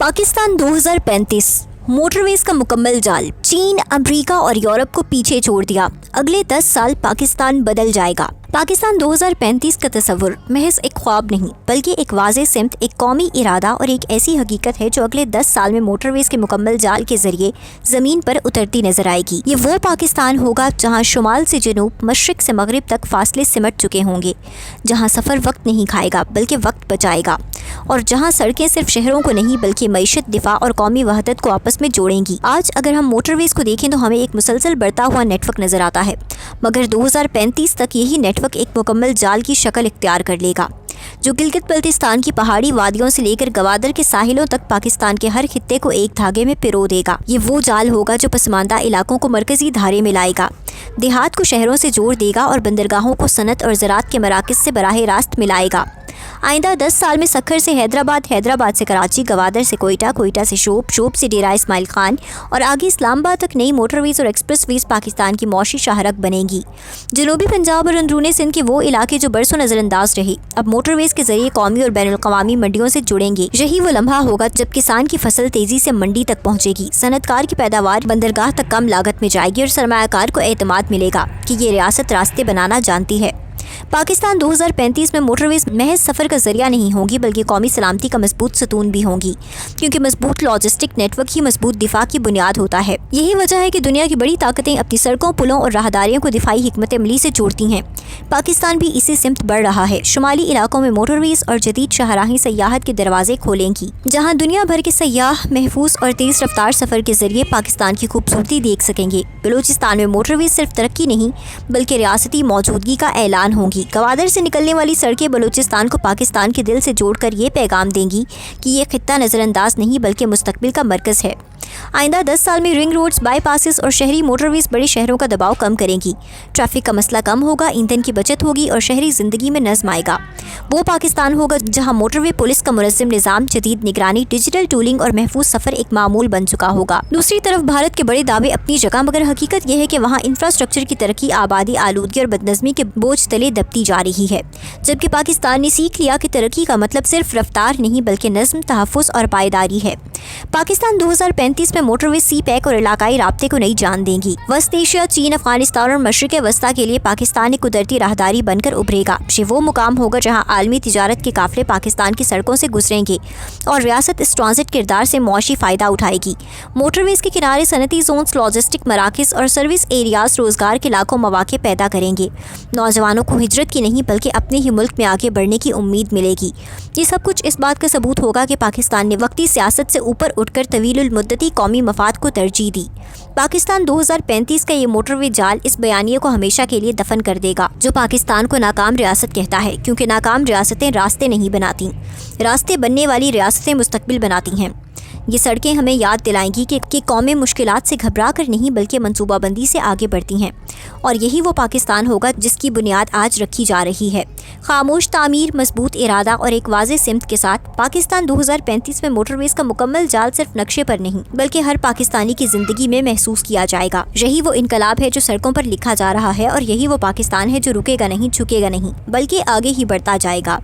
Pakistan 2035 motorways का मुकम्मल जाल। चीन, अमेरिका और यूरोप को पीछे छोड़ दिया। अगले 10 साल पाकिस्तान बदल जाएगा। पाकिस्तान 2035 का तस्वुर महज एक ख्वाब नहीं बल्कि एक वाज़ेह सिमत, एक कौमी इरादा और एक ऐसी हकीकत है जो अगले 10 साल में मोटरवेज के मुकम्मल जाल के जरिए ज़मीन पर उतरती नजर आएगी। ये वो पाकिस्तान होगा जहाँ शुमाल से जनूब, मशरिक से मगरिब तक फासले सिमट चुके होंगे, जहाँ सफ़र वक्त नहीं खाएगा बल्कि वक्त बचाएगा, और जहां सड़कें सिर्फ शहरों को नहीं बल्कि मईशत, दिफा और कौमी वहदत को आपस में जोड़ेंगी। आज अगर हम मोटरवेज को देखें तो हमें एक मुसलसल बढ़ता हुआ नेटवर्क नजर आता है, मगर 2035 तक यही नेटवर्क एक मुकम्मल जाल की शक्ल इख्तियार कर लेगा, जो गिलगित बल्तिस्तान की पहाड़ी वादियों से लेकर गवादर के साहिलों तक पाकिस्तान के हर खित्ते को एक धागे में पिरो देगा। ये वो जाल होगा जो पसमानदा इलाकों को मरकजी धारे में लाएगा, देहात को शहरों से जोड़ देगा और बंदरगाहों को सनत और ज़राअत के मराकज़ से बराह रास्त मिलाएगा। आइंदा 10 साल में सखर से हैदराबाद, हैदराबाद से कराची, गवादर से कोयटा, कोयटा से शोप, शोप से डेरा इस्माइल खान और आगे इस्लामाबाद तक नई मोटरवेज और एक्सप्रेसवेज पाकिस्तान की मौशी शाहरग बनेगी। जनूबी पंजाब और अंदरूनी सिंध के वो इलाके जो बरसों नज़रअंदाज रहे, अब मोटरवेज के जरिए कौमी और बैनुल अक़वामी मंडियों से जुड़ेंगे। यही वो लम्हा होगा जब किसान की फसल तेज़ी से मंडी तक पहुँचेगी, सनतकार की पैदावार बंदरगाह तक कम लागत में जाएगी और सरमायाकार को एतमाद मिलेगा कि ये रियासत रास्ते बनाना जानती है। पाकिस्तान 2035 में मोटरवेज महज सफ़र का जरिया नहीं होगी बल्कि कौमी सलामती का मजबूत सतून भी होंगी, क्योंकि मजबूत लॉजिस्टिक नेटवर्क ही मजबूत दिफा की बुनियाद होता है। यही वजह है कि दुनिया की बड़ी ताकतें अपनी सड़कों, पुलों और राहदारियों को दिफाई हिकमत अमली से जोड़ती हैं। पाकिस्तान भी इसी सिमत बढ़ रहा है। शुमाली इलाकों में मोटरवेज और जदीद शाहराही सयाहत के दरवाजे खोलेंगी, जहाँ दुनिया भर के सयाह महफूज और तेज़ रफ्तार सफ़र के जरिए पाकिस्तान की खूबसूरती देख सकेंगे। बलूचिस्तान में मोटरवेज सिर्फ तरक्की नहीं बल्कि रियासती मौजूदगी का ऐलान होंगी। गवादर से निकलने वाली सड़कें बलूचिस्तान को पाकिस्तान के दिल से जोड़कर ये पैगाम देंगी कि ये खित्ता नज़रअंदाज नहीं बल्कि मुस्तकबिल का मरकज़ है। आइंदा 10 साल में रिंग रोड्स, बाईपासेस और शहरी मोटरवेज बड़े शहरों का दबाव कम करेंगी। ट्रैफिक का मसला कम होगा, ईंधन की बचत होगी और शहरी ज़िंदगी में नज़्म आएगा। वो पाकिस्तान होगा जहां मोटरवे पुलिस का मुनज़्ज़म निज़ाम, जदीद निगरानी, डिजिटल टूलिंग और महफूज सफ़र एक मामूल बन चुका होगा। दूसरी तरफ भारत के बड़े दावे अपनी जगह, मगर हकीकत यह है कि वहाँ इंफ्रास्ट्रक्चर की तरक्की आबादी, आलूदगी और बदनज़मी के बोझ तले दबती जा रही है, जबकि पाकिस्तान ने सीख लिया कि तरक्की का मतलब सिर्फ रफ्तार नहीं बल्कि नज़्म, तहफ़्फ़ुज़ और पायदारी है। पाकिस्तान 2035 में मोटरवे, सी पैक और इलाकाई राब्ते को नई जान देंगी। वस्त एशिया, चीन, अफगानिस्तान और मशरिक वस्ता के लिए पाकिस्तान एक कुदरती राहदारी बनकर उभरेगा। ये वो मुकाम होगा जहां आलमी तिजारत के काफिले पाकिस्तान की सड़कों से गुजरेंगे और रियासत इस ट्रांजिट किरदार से मुआशी फ़ायदा उठाएगी। मोटरवेज के किनारे सनती जोन्स, लॉजिस्टिक मराकज़ और सर्विस एरियाज रोज़गार के लाखों मौक़े पैदा करेंगे। नौजवानों को हिजरत की नहीं बल्कि अपने ही मुल्क में आगे बढ़ने की उम्मीद मिलेगी। ये सब कुछ इस बात का सबूत होगा कि पाकिस्तान ने वक्ती सियासत से ऊपर उठकर तवीलुल मुद्दती कौमी मफाद को तरजीह दी। पाकिस्तान 2035 का ये मोटरवे जाल इस बयानिए को हमेशा के लिए दफन कर देगा जो पाकिस्तान को नाकाम रियासत कहता है, क्योंकि नाकाम रियासतें रास्ते नहीं बनाती, रास्ते बनने वाली रियासतें मुस्तकबिल बनाती हैं। ये सड़कें हमें याद दिलाएंगी कि कौमें मुश्किलात से घबरा कर नहीं बल्कि मनसूबाबंदी से आगे बढ़ती हैं, और यही वो पाकिस्तान होगा जिसकी बुनियाद आज रखी जा रही है। खामोश तामीर, मजबूत इरादा और एक वाज़ेह सिमत के साथ पाकिस्तान 2035 में मोटरवेज का मुकम्मल जाल सिर्फ नक्शे पर नहीं बल्कि हर पाकिस्तानी की ज़िंदगी में महसूस किया जाएगा। यही वो इनकलाब है जो सड़कों पर लिखा जा रहा है, और यही वो पाकिस्तान है जो रुकेगा नहीं, झुकेगा नहीं बल्कि आगे ही बढ़ता जाएगा।